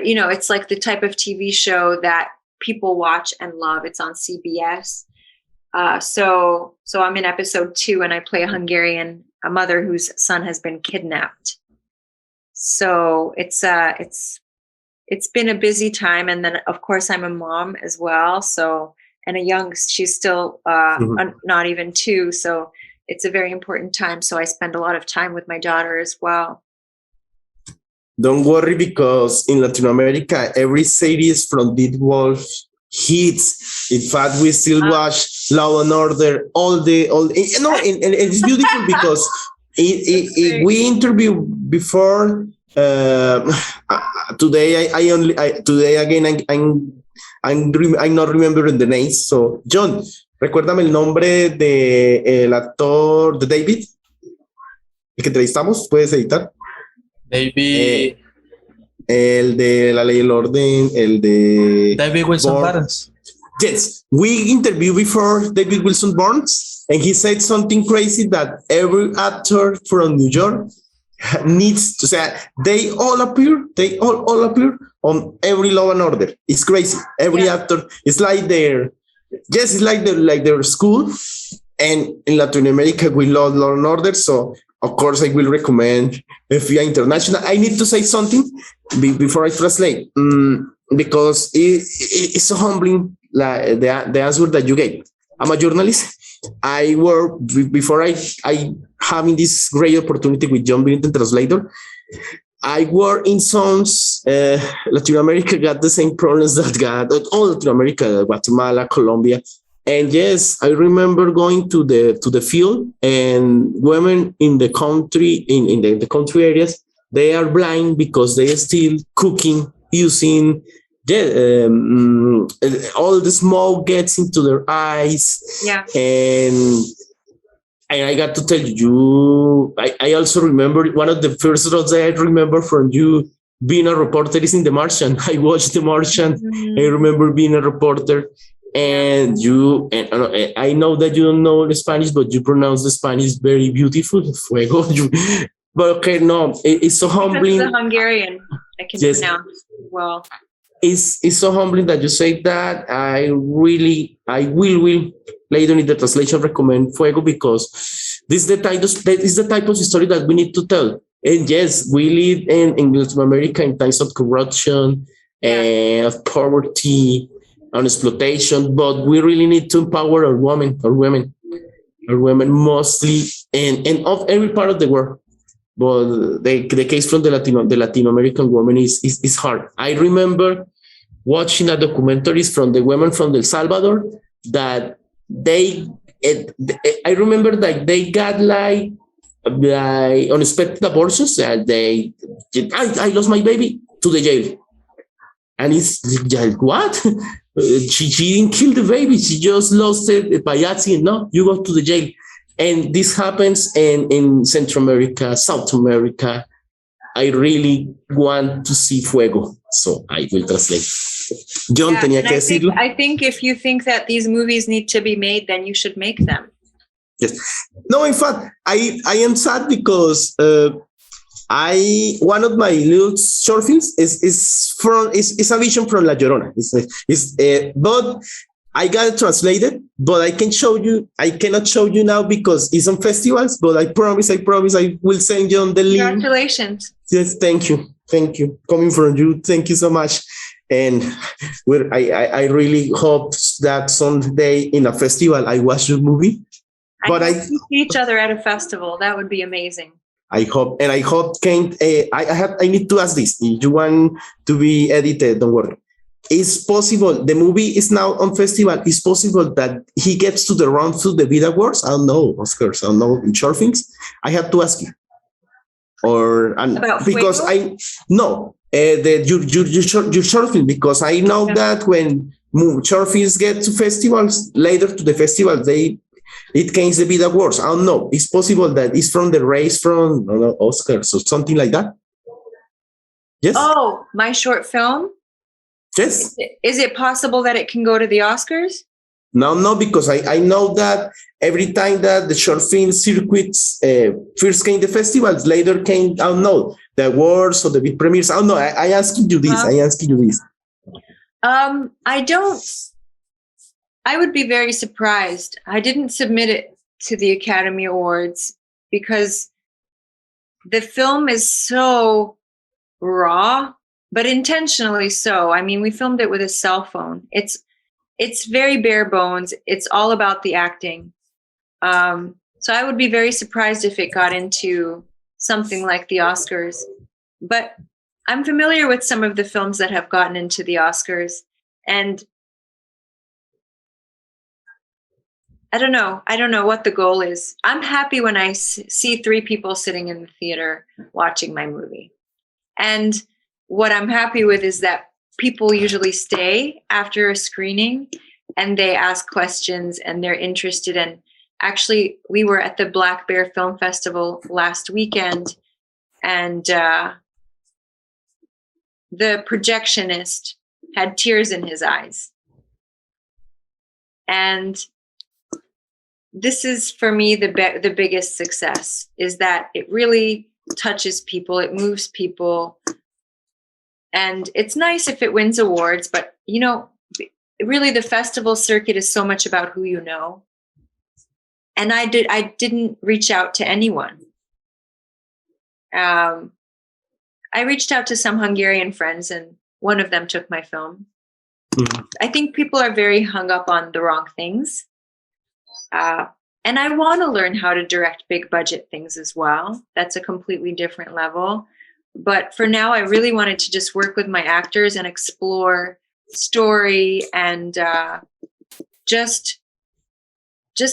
A: you know, it's like the type of TV show that people watch and love. It's on CBS. So I'm in episode 2, and I play a mother whose son has been kidnapped. So it's been a busy time. And then of course I'm a mom as well. So, and she's still not even 2. So it's a very important time. So I spend a lot of time with my daughter as well.
C: Don't worry, because in Latin America, every series from Dick Wolf hits. In fact, we still watch Law and Order and it's beautiful because we interviewed before. Today, I'm not remembering the names. So, John, recuérdame el nombre de el actor de David, el que entrevistamos. ¿Puedes editar?
B: David.
C: El de La Ley y el Orden, el de
B: David Wilson Barnes.
C: Yes, we interviewed before David Wilson Barnes, and he said something crazy that every actor from New York needs to say they all appear on every Law and Order. It's crazy. Every actor, it's like it's like their school. And in Latin America, we love Law and Order. So of course I will recommend FBI International. I need to say something before I translate, because it's so humbling, the answer that you gave. I'm a journalist. I work before I having this great opportunity with John Billington Translator. I work in zones. Latin America got the same problems that got all Latin America, Guatemala, Colombia. And yes, I remember going to the field, and women in the country, in the country areas, they are blind because they are still cooking using all the smoke gets into their eyes.
A: Yeah.
C: And I got to tell you, I also remember one of the first roles I remember from you being a reporter is in The Martian. I watched The Martian.
A: Mm-hmm.
C: I remember being a reporter. And I know that you don't know the Spanish, but you pronounce the Spanish very beautiful. Fuego. But okay, no, it's so humbling.
A: Because the Hungarian, I can pronounce well.
C: It's so humbling that you say that. I will later in the translation recommend Fuego, because this is the type of story that we need to tell. And yes, we live in Latin America in times of corruption and of poverty and exploitation, but we really need to empower our women mostly, and of every part of the world. But the case from the Latin American woman is hard. I remember watching a documentaries from the women from El Salvador that I remember that they got like unexpected abortions. I lost my baby, to the jail. And it's like, what? She didn't kill the baby. She just lost it by accident. No, you go to the jail. And this happens in Central America, South America. I really want to see Fuego. So I will translate. John, tenía que decirlo.
A: I think if you think that these movies need to be made, then you should make them.
C: Yes. No, in fact, I am sad because one of my little short films is a vision from La Llorona. But I got it translated, but I cannot show you now because it's on festivals, but I promise I will send you on the link.
A: Congratulations.
C: Yes, thank you. Coming from you, thank you so much. And I really hope that someday in a festival I watch your movie.
A: I see each other at a festival. That would be amazing.
C: I hope, Kent, I need to ask this. If you want to be edited, don't worry. It's possible, the movie is now on festival. It's possible that he gets to the round to the Vida Awards. I don't know, Oscars, I don't know, in short things. I have to ask you. Because your short film, because I know that when short films get to festivals, later to the festival, it gains the Vida Awards. I don't know. It's possible that it's from the race from Oscars or something like that. Yes.
A: Oh, my short film?
C: Yes.
A: Is it possible that it can go to the Oscars?
C: No, because I know that every time that the short film circuits first came the festivals, later came, I don't know, the awards or the big premieres. I don't know. I asking you this.
A: I would be very surprised. I didn't submit it to the Academy Awards because the film is so raw, but intentionally so. I mean, we filmed it with a cell phone. It's very bare bones. It's all about the acting. So I would be very surprised if it got into something like the Oscars. But I'm familiar with some of the films that have gotten into the Oscars. And I don't know what the goal is. I'm happy when I see 3 people sitting in the theater watching my movie. And what I'm happy with is that people usually stay after a screening and they ask questions and they're interested. And actually, we were at the Black Bear Film Festival last weekend, and the projectionist had tears in his eyes. And this is, for me, the biggest success, is that it really touches people, it moves people. And it's nice if it wins awards, but you know, really the festival circuit is so much about who you know. And I didn't reach out to anyone. I reached out to some Hungarian friends and one of them took my film. I think people are very hung up on the wrong things. And I want to learn how to direct big budget things as well. That's a completely different level. But for now, I really wanted to just work with my actors and explore story and just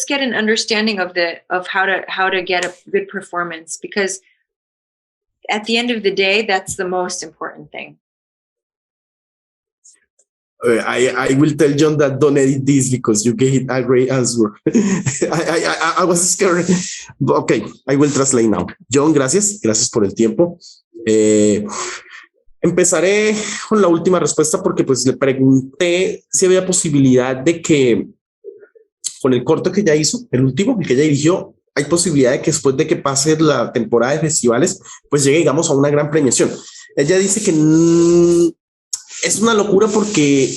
A: get an understanding of how to get a good performance, because at the end of the day, that's the most important thing.
C: I will tell John that don't edit this because you gave a great answer. I was scared. Okay, I will translate now. John, gracias por el tiempo. Empezaré con la última respuesta porque pues le pregunté si había posibilidad de que con el corto que ya hizo, el último, el que ya dirigió, hay posibilidad de que después de que pase la temporada de festivales, pues llegue, digamos, a una gran premiación. Ella dice que es una locura porque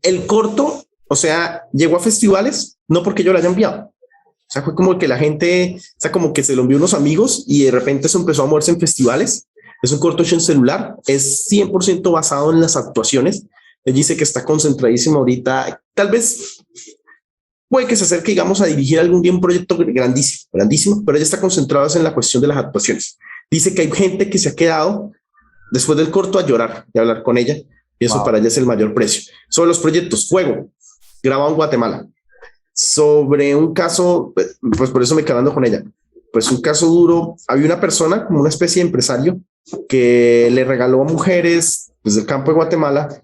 C: el corto, o sea, llegó a festivales, no porque yo lo haya enviado. O sea, fue como que la gente, o sea, como que se lo envió a unos amigos y de repente eso empezó a moverse en festivales. Es un corto hecho en celular, es 100% basado en las actuaciones. Ella dice que está concentradísimo ahorita. Tal vez puede que se acerque, digamos, a dirigir algún día un proyecto grandísimo, pero ella está concentrada en la cuestión de las actuaciones. Dice que hay gente que se ha quedado después del corto a llorar y a hablar con ella, y eso para ella es el mayor precio. Sobre los proyectos, Fuego, grabado en Guatemala. Sobre un caso, pues por eso me quedando con ella, pues un caso duro. Había una persona, como una especie de empresario, que le regaló a mujeres desde el campo de Guatemala,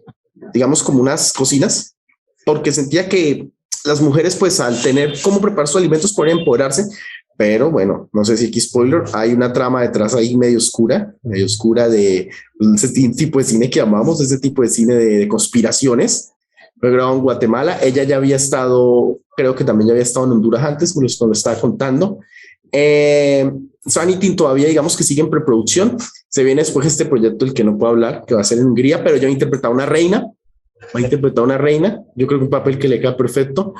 C: digamos, como unas cocinas, porque sentía que las mujeres, pues al tener cómo preparar sus alimentos, podrían empoderarse. Pero bueno, no sé si aquí spoiler, hay una trama detrás ahí medio oscura de ese tipo de cine que amamos, ese tipo de cine de conspiraciones. Fue grabado en Guatemala. Ella ya había estado, creo que también ya había estado en Honduras antes, me lo estaba contando. Sanity todavía, digamos, que sigue en preproducción. Se viene después este proyecto del que no puedo hablar, que va a ser en Hungría, pero yo he interpretado a una reina. Yo creo que un papel que le queda perfecto.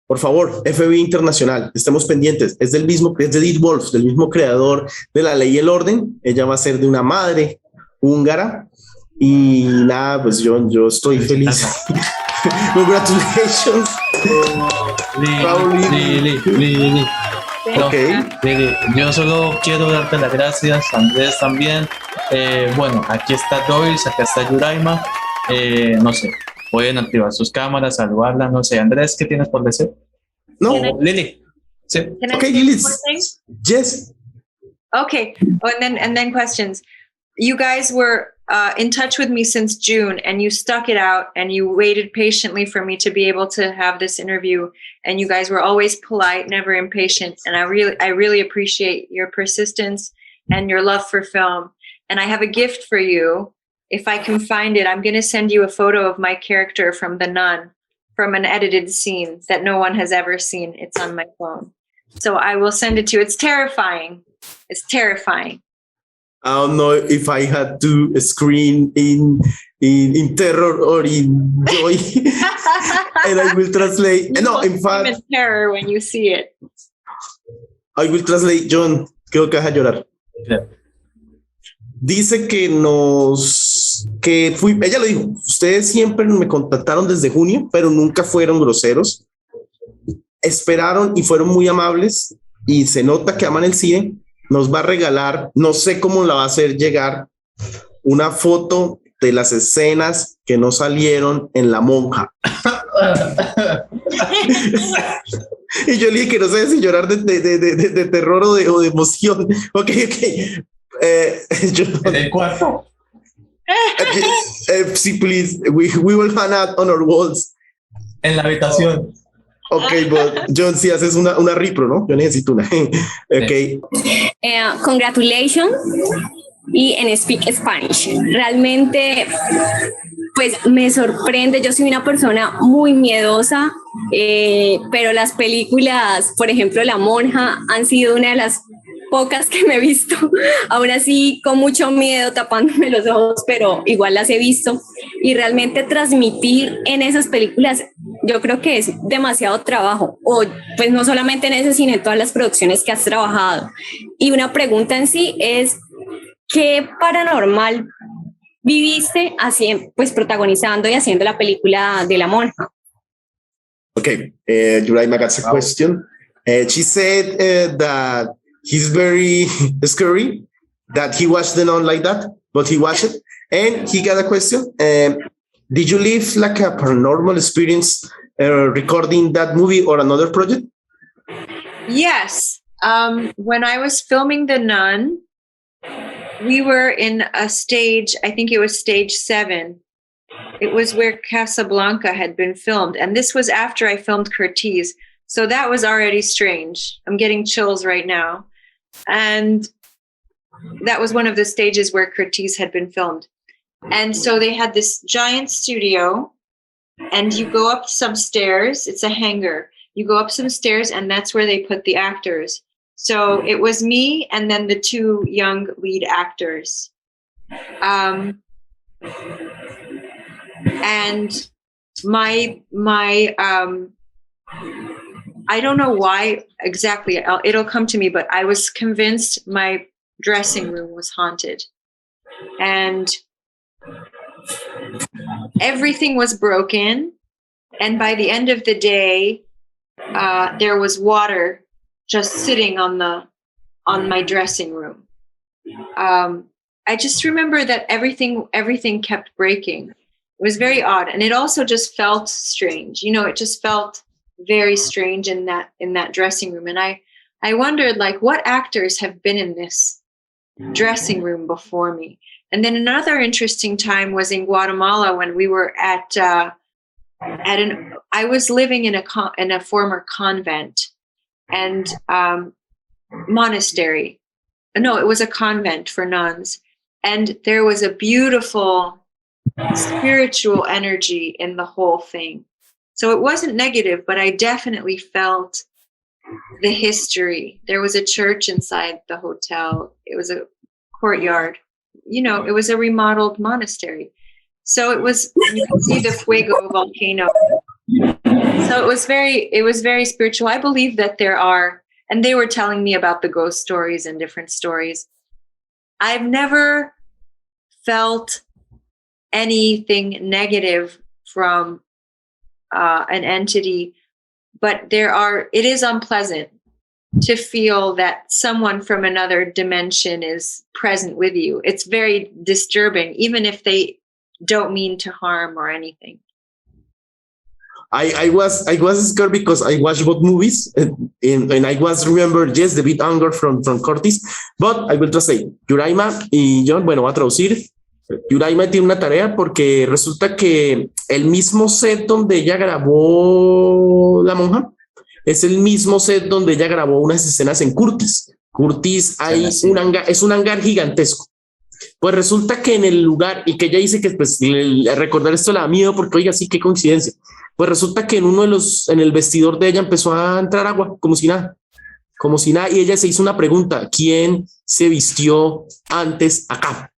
C: Por favor, FBI Internacional, estemos pendientes. Es de Edith Wolf, del mismo creador de La Ley y el Orden. Ella va a ser de una madre húngara. Y nada, pues yo estoy feliz. Congratulations.
B: Lili.
C: Okay.
B: Lili, yo solo quiero darte las gracias, Andrés también. Bueno, aquí está Doris, acá está Yuraima. No sé, pueden activar sus cámaras, saludarla, no sé. Andrés, ¿qué tienes por decir?
C: No,
B: Lili. Sí.
C: Okay, Lili. Yes.
A: Okay. Oh, and then questions. You guys were in touch with me since June, and you stuck it out, and you waited patiently for me to be able to have this interview. And you guys were always polite, never impatient. And I really appreciate your persistence and your love for film. And I have a gift for you. If I can find it, I'm going to send you a photo of my character from The Nun, from an edited scene that no one has ever seen. It's on my phone. So I will send it to you. It's terrifying. It's terrifying.
C: I don't know if I had to screen in terror or in joy. And I will translate. No, in fact,
A: in terror when you see it.
C: I will translate. John, creo que vas a llorar.
B: Yeah.
C: Dice que ella lo dijo, ustedes siempre me contactaron desde junio, pero nunca fueron groseros. Esperaron y fueron muy amables y se nota que aman el cine. Nos va a regalar, no sé cómo la va a hacer llegar, una foto de las escenas que no salieron en La Monja. Y yo le dije que no sé si llorar de terror o de emoción. Ok.
B: ¿En el cuarto?
C: Sí, please. We will hang out on our walls.
B: En la habitación.
C: Ok, but John, si haces una repro, ¿no? Yo necesito una. Ok.
D: Congratulations y en Speak Spanish. Realmente Pues me sorprende, yo soy una persona muy miedosa, pero las películas, por ejemplo, La Monja, han sido una de las pocas que me he visto, aún así con mucho miedo, tapándome los ojos, pero igual las he visto. Y realmente transmitir en esas películas, yo creo que es demasiado trabajo, o pues no solamente en esas, sino en todas las producciones que has trabajado. Y una pregunta en sí es, ¿qué paranormal viviste así, pues protagonizando y haciendo la película de La Monja?
C: Okay, Juraima got a question. She said that he's very scary, that he watched the nun like that, but he watched it. And he got a question. Did you live like a paranormal experience recording that movie or another project?
A: Yes. When I was filming The Nun, we were in a stage, I think it was stage 7. It was where Casablanca had been filmed. And this was after I filmed Curtiz. So that was already strange. I'm getting chills right now. And that was one of the stages where Curtiz had been filmed. And so they had this giant studio, and you go up some stairs. It's a hangar. You go up some stairs, and that's where they put the actors. So it was me and then the 2 young lead actors. And my I don't know why exactly, it'll come to me, but I was convinced my dressing room was haunted. And everything was broken. And by the end of the day, there was water just sitting on my dressing room. I just remember that everything kept breaking. It was very odd, and it also just felt strange. You know, it just felt very strange in that dressing room. And I wondered, like, what actors have been in this dressing room before me? And then another interesting time was in Guatemala when we were I was living in a former convent and monastery. No, it was a convent for nuns. And there was a beautiful spiritual energy in the whole thing. So it wasn't negative, but I definitely felt the history. There was a church inside the hotel. It was a courtyard. You know, it was a remodeled monastery. So it was, you can see the Fuego volcano. So it was very spiritual. I believe that there are, and they were telling me about the ghost stories and different stories. I've never felt anything negative from an entity, but it is unpleasant to feel that someone from another dimension is present with you. It's very disturbing, even if they don't mean to harm or anything.
C: I was scared because I watched both movies and I was remember yes the bit anger from Curtiz, but I will just say Juraima y John, bueno, voy a traducir. Juraima tiene una tarea porque resulta que el mismo set donde ella grabó La Monja es el mismo set donde ella grabó unas escenas en Curtiz. Curtiz es un hangar gigantesco. Pues resulta que en el lugar, y que ella dice que pues recordar esto le da miedo porque oiga, sí, qué coincidencia. Pues resulta que en el vestidor de ella empezó a entrar agua, como si nada, y ella se hizo una pregunta: ¿quién se vistió antes acá?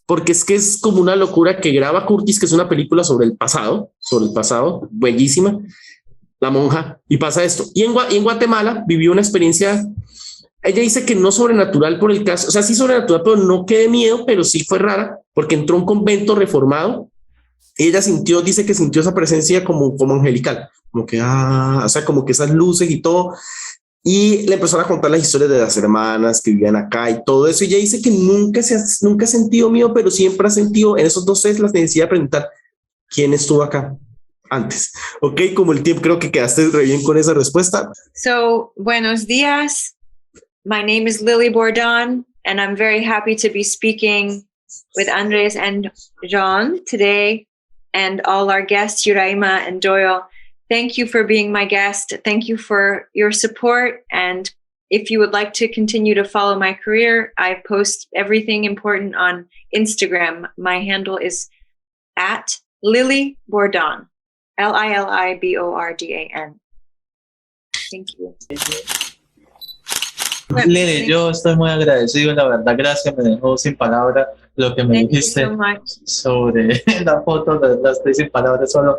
C: Porque es que es como una locura que graba Curtiz, que es una película sobre el pasado, bellísima, La Monja, y pasa esto. Y en Guatemala vivió una experiencia, ella dice que no sobrenatural por el caso, o sea, sí sobrenatural, pero no que de miedo, pero sí fue rara, porque entró a un convento reformado. Ella dice que sintió esa presencia como angelical, como que, o sea, como que esas luces y todo. Y le empezaron a contar las historias de las hermanas que vivían acá y todo eso. Y ella dice que nunca ha sentido miedo, pero siempre ha sentido en esos 2 sets la necesidad de preguntar quién estuvo acá antes. Ok, como el tiempo, creo que quedaste re bien con esa respuesta.
A: So, buenos días. My name is Lili Bordán, and I'm very happy to be speaking with Andres and John today, and all our guests, Juraima and Doyle. Thank you for being my guest. Thank you for your support. And if you would like to continue to follow my career, I post everything important on Instagram. My handle is at Lili Bordán. LILIBORDAN. Thank you.
B: Lili, yo estoy muy agradecido, la verdad, gracias, me dejó sin palabras lo que me
A: Thank you
B: dijiste
A: so much.
B: sobre la foto, la verdad estoy sin palabras, solo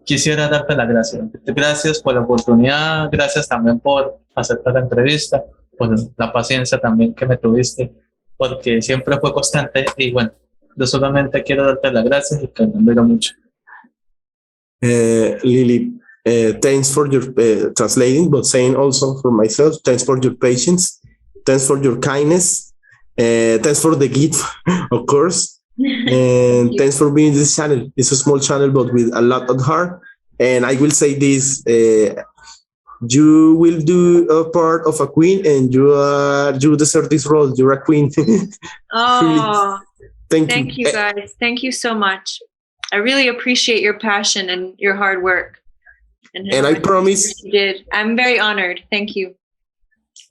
B: quisiera darte las gracias. Gracias por la oportunidad, gracias también por aceptar la entrevista, por la paciencia también que me tuviste, porque siempre fue constante y bueno, yo solamente quiero darte las gracias y que me admiro mucho.
C: Lili, thanks for your translating, but saying also for myself, thanks for your patience, thanks for your kindness, thanks for the gift, of course, and thanks for being this channel. It's a small channel, but with a lot of heart. And I will say this: you will do a part of a queen, and you deserve this role. You're a queen.
A: Oh,
C: Really,
A: thank you guys. Thank you so much. I really appreciate your passion and your hard work. And how
C: I
A: much
C: promise
A: you did. I'm very honored. Thank you.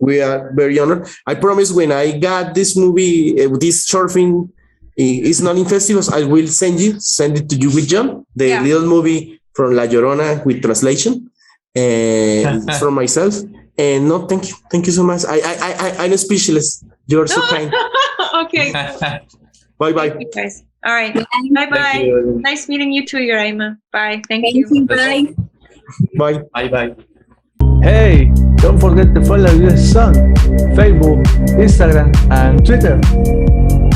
C: we are very honored. I promise when I got this movie, this short film, is not in festivals, I will send it to you with John, the little movie from La Llorona with translation, and it's from myself. And no, thank you so much. I'm speechless. You're so kind.
A: Okay.
C: Bye bye.
A: Thank you guys. All right. Bye bye. Nice meeting you too, Uraima. Bye. Thank you.
D: Bye.
C: Bye.
B: Bye bye.
E: Hey, don't forget to follow your son, Facebook, Instagram, and Twitter.